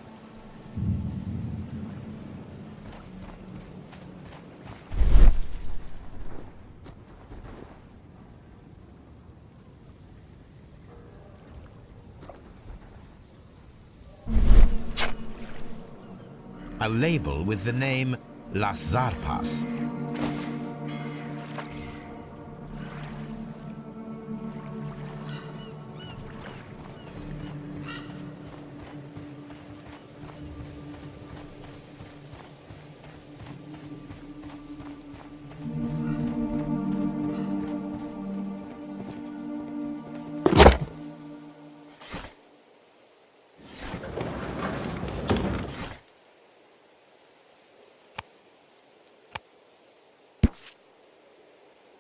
A label with the name Las Zarpas.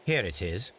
Here it is.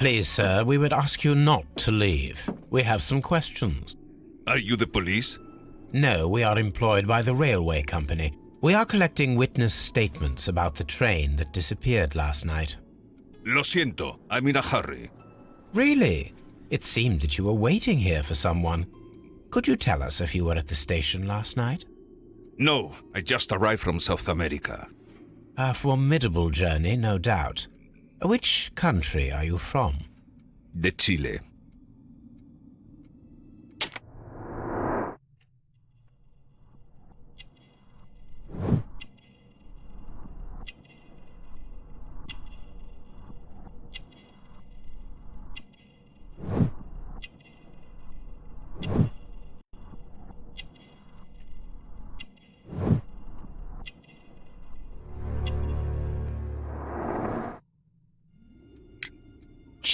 Please, sir, we would ask you not to leave. We have some questions. Are you the police? No, we are employed by the railway company. We are collecting witness statements about the train that disappeared last night. Lo siento, I'm in a hurry. Really? It seemed that you were waiting here for someone. Could you tell us if you were at the station last night? No, I just arrived from South America. A formidable journey, no doubt. Which country are you from? De Chile.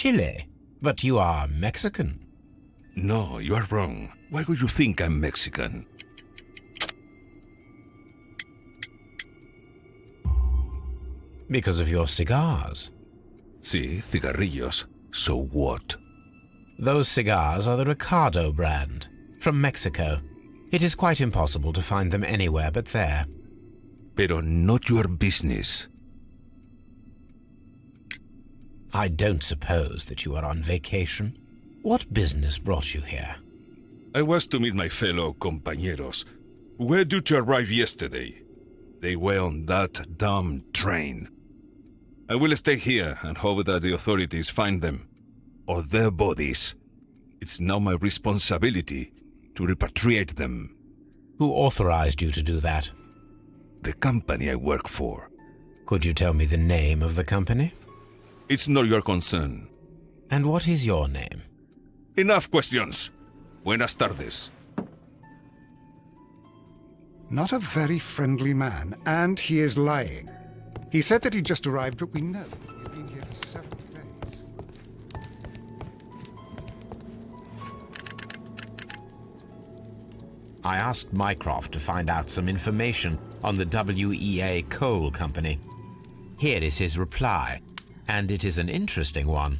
Chile? But you are Mexican. No, you are wrong. Why would you think I'm Mexican? Because of your cigars. See, cigarrillos. So what? Those cigars are the Ricardo brand, from Mexico. It is quite impossible to find them anywhere but there. Pero not your business. I don't suppose that you are on vacation. What business brought you here? I was to meet my fellow compañeros. Where did you arrive yesterday? They were on that damn train. I will stay here and hope that the authorities find them, or their bodies. It's now my responsibility to repatriate them. Who authorized you to do that? The company I work for. Could you tell me the name of the company? It's not your concern. And what is your name? Enough questions. Buenas tardes. Not a very friendly man, and he is lying. He said that he just arrived, but we know he's been here for several days. I asked Mycroft to find out some information on the WEA Coal Company. Here is his reply, and it is an interesting one.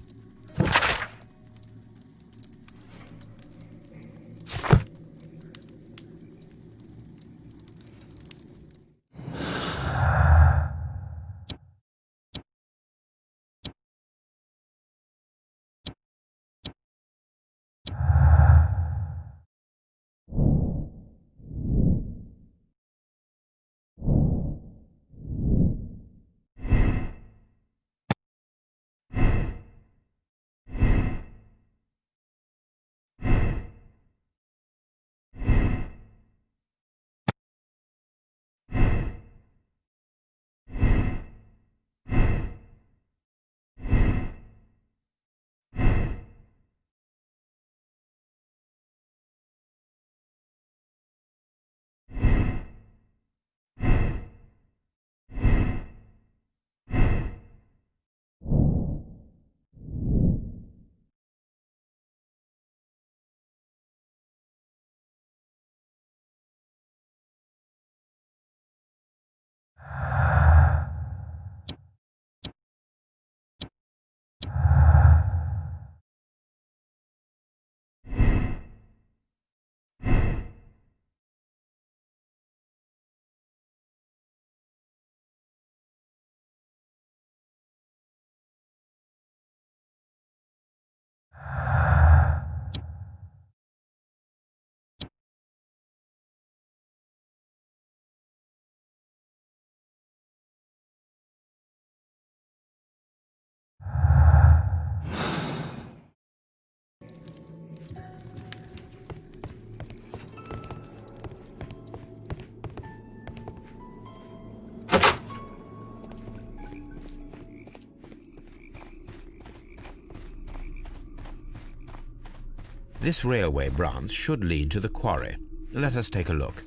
This railway branch should lead to the quarry. Let us take a look.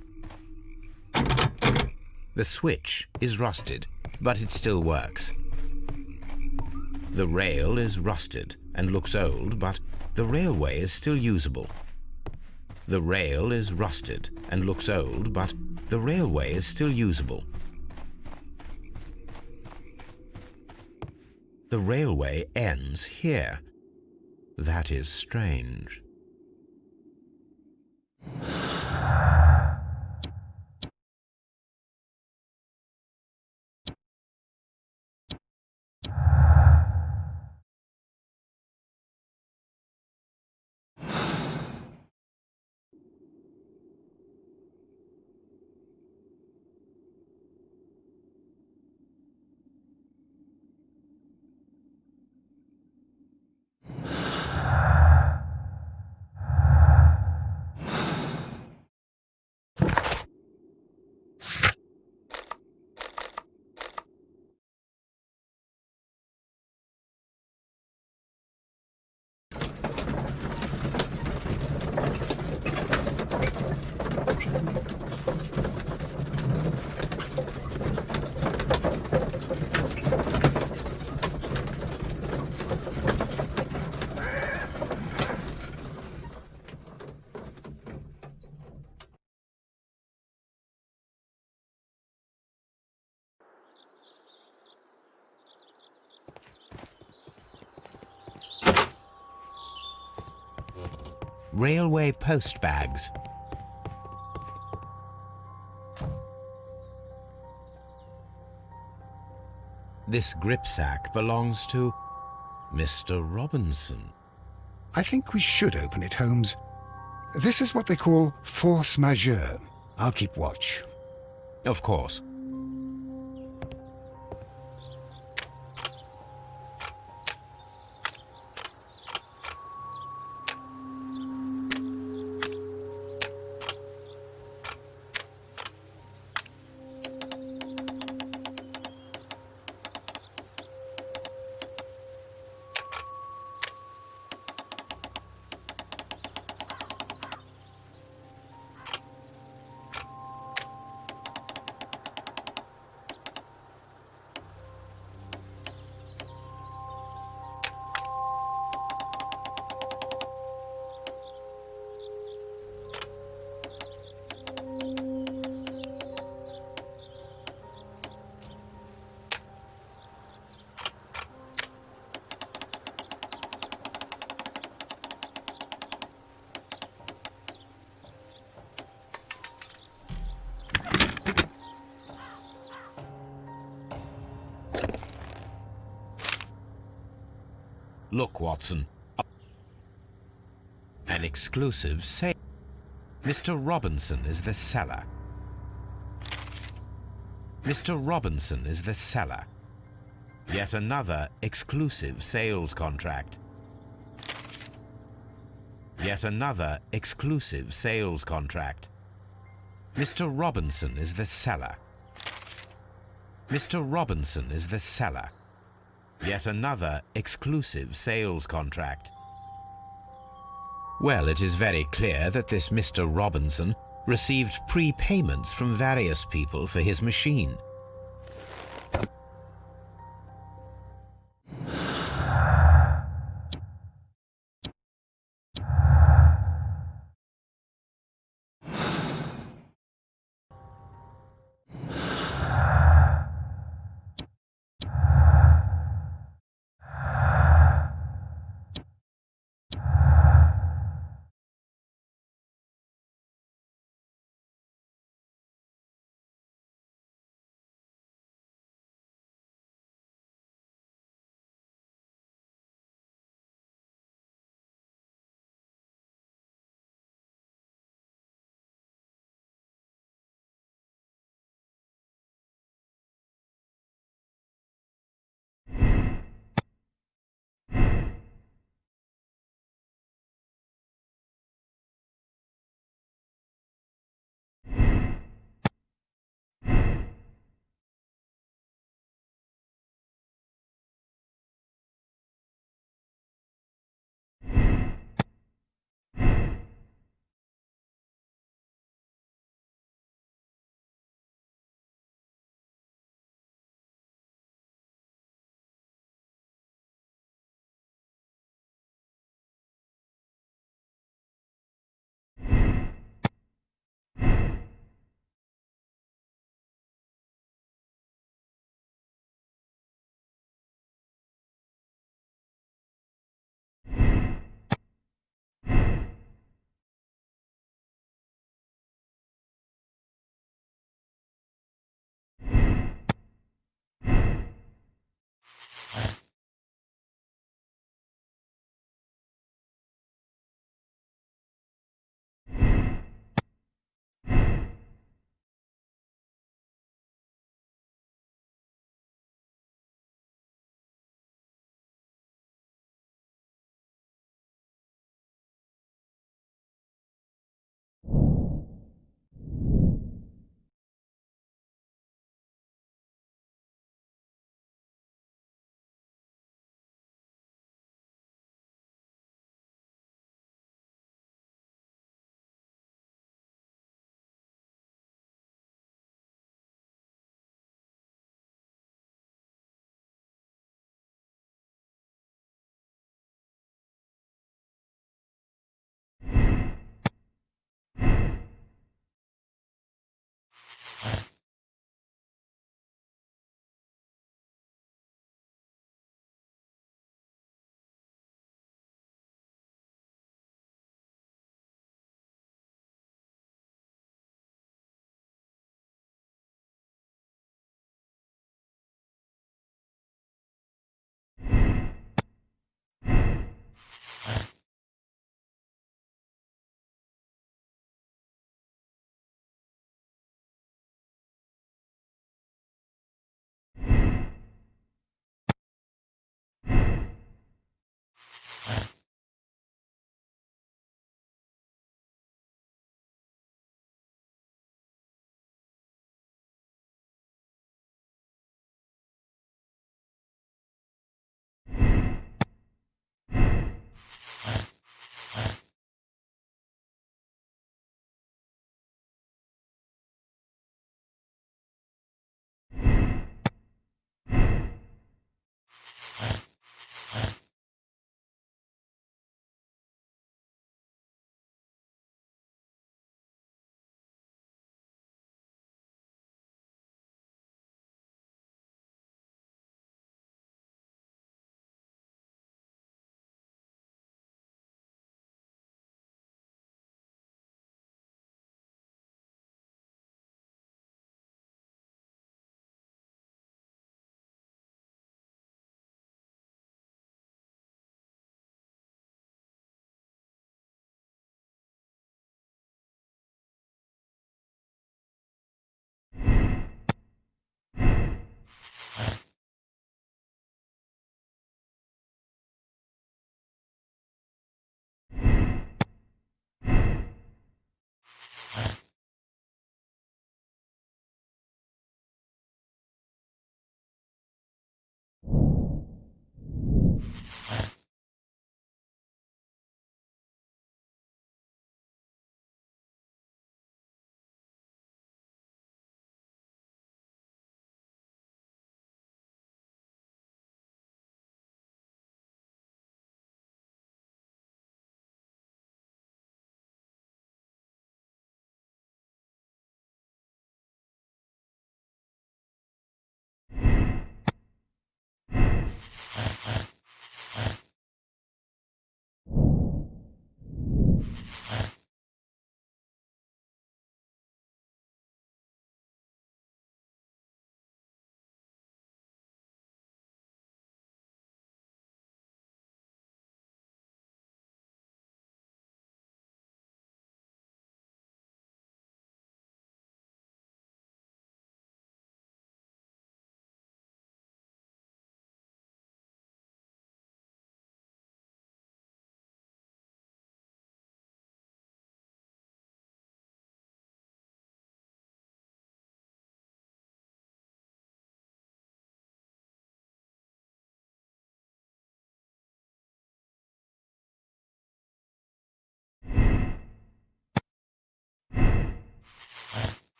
The switch is rusted, but it still works. The rail is rusted and looks old, but the railway is still usable. The rail is rusted and looks old, but the railway is still usable. The railway ends here. That is strange. railway post bags. This gripsack belongs to Mr. Robinson. I think we should open it, Holmes. This is what they call force majeure. I'll keep watch. Of course. Look, Watson. An exclusive sale. Mr. Robinson is the seller. Mr. Robinson is the seller. Yet another exclusive sales contract. Yet another exclusive sales contract. Mr. Robinson is the seller. Mr. Robinson is the seller. Yet another exclusive sales contract. Well, it is very clear that this Mr. Robinson received prepayments from various people for his machine.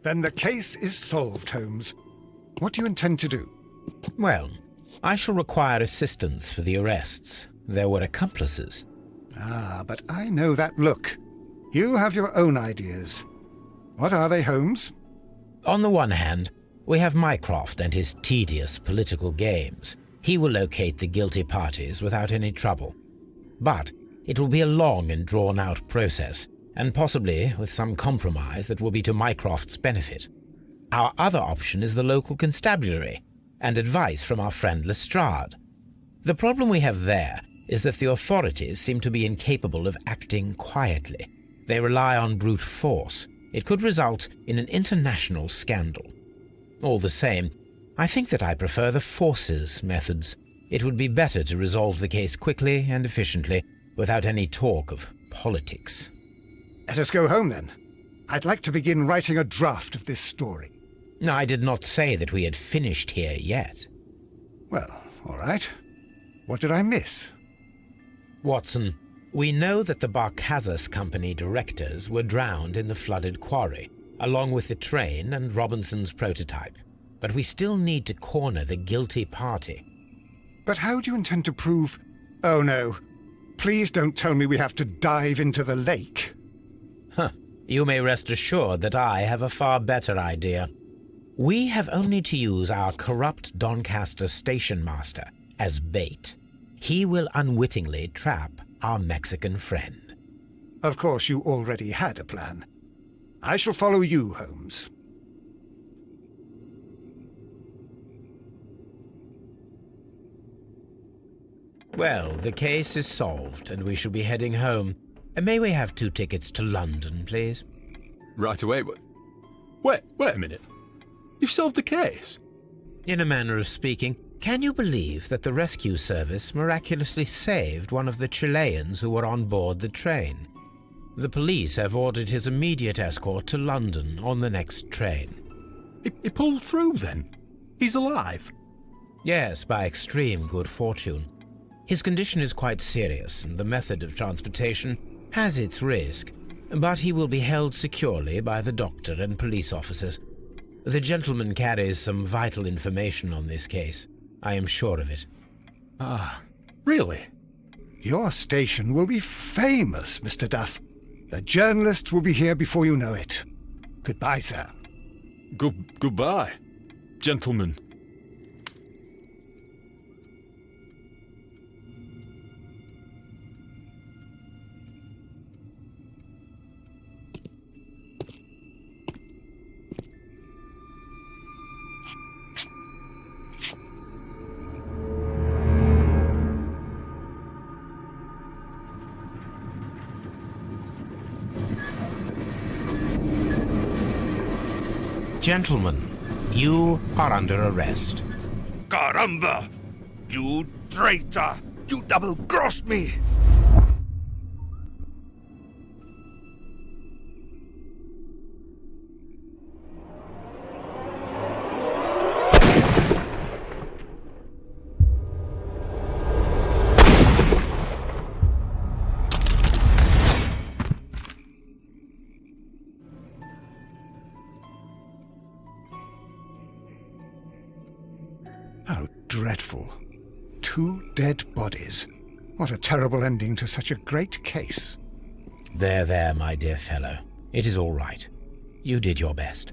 Then the case is solved, Holmes. What do you intend to do? Well, I shall require assistance for the arrests. There were accomplices. Ah, but I know that look. You have your own ideas. What are they, Holmes? On the one hand, we have Mycroft and his tedious political games. He will locate the guilty parties without any trouble. But it will be a long and drawn-out process, and possibly with some compromise that will be to Mycroft's benefit. Our other option is the local constabulary, and advice from our friend Lestrade. The problem we have there is that the authorities seem to be incapable of acting quietly. They rely on brute force. It could result in an international scandal. All the same, I think that I prefer the forces methods. It would be better to resolve the case quickly and efficiently, without any talk of politics. Let us go home, then. I'd like to begin writing a draft of this story. I did not say that we had finished here yet. Well, all right. What did I miss? Watson, we know that the Barkazas Company directors were drowned in the flooded quarry, along with the train and Robinson's prototype. But we still need to corner the guilty party. But how do you intend to prove... Oh, no. Please don't tell me we have to dive into the lake. You may rest assured that I have a far better idea. We have only to use our corrupt Doncaster station master as bait. He will unwittingly trap our Mexican friend. Of course, you already had a plan. I shall follow you, Holmes. Well, the case is solved, and we shall be heading home. May we have 2 tickets to London, please? Right away. Wait a minute. You've solved the case? In a manner of speaking, can you believe that the rescue service miraculously saved one of the Chileans who were on board the train? The police have ordered his immediate escort to London on the next train. He pulled through, then? He's alive? Yes, by extreme good fortune. His condition is quite serious, and the method of transportation has its risk, but he will be held securely by the doctor and police officers. The gentleman carries some vital information on this case. I am sure of it. Ah, really? Your station will be famous, Mr. Duff. The journalists will be here before you know it. Goodbye, sir. Goodbye, gentlemen. Gentlemen, you are under arrest. Caramba! You traitor! You double-crossed me! How dreadful. 2 dead bodies. What a terrible ending to such a great case. There, my dear fellow. It is all right. You did your best.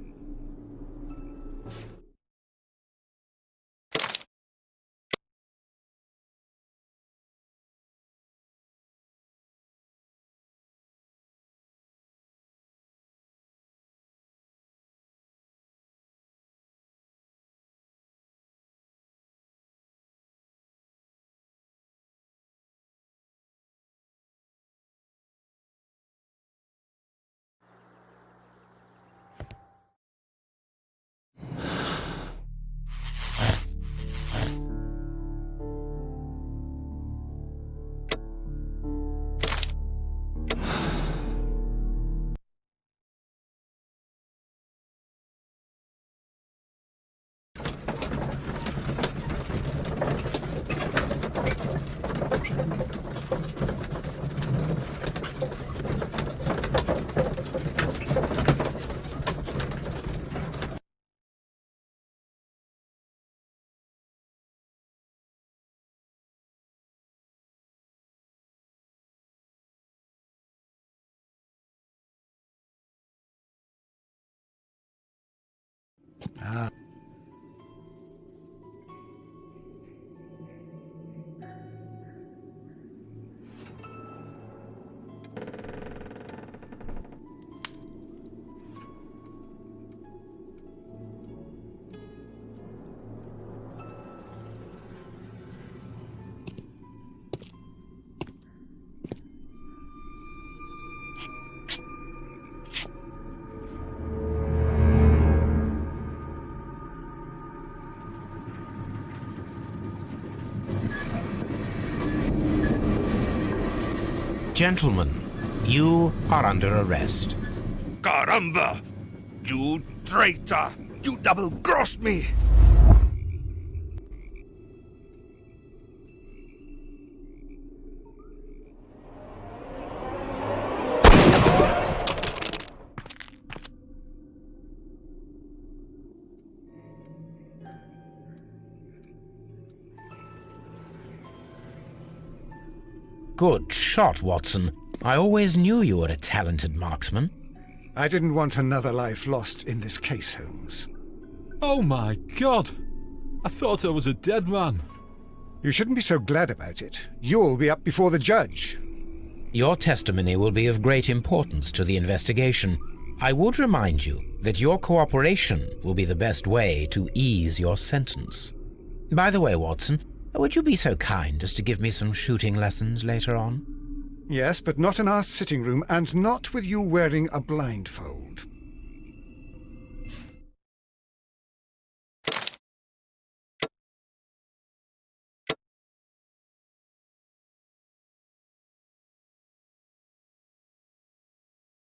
Gentlemen, you are under arrest. Caramba! You traitor! You double-crossed me! Good shot, Watson. I always knew you were a talented marksman. I didn't want another life lost in this case, Holmes. Oh my God! I thought I was a dead man. You shouldn't be so glad about it. You'll be up before the judge. Your testimony will be of great importance to the investigation. I would remind you that your cooperation will be the best way to ease your sentence. By the way, Watson, would you be so kind as to give me some shooting lessons later on? Yes, but not in our sitting room, and not with you wearing a blindfold.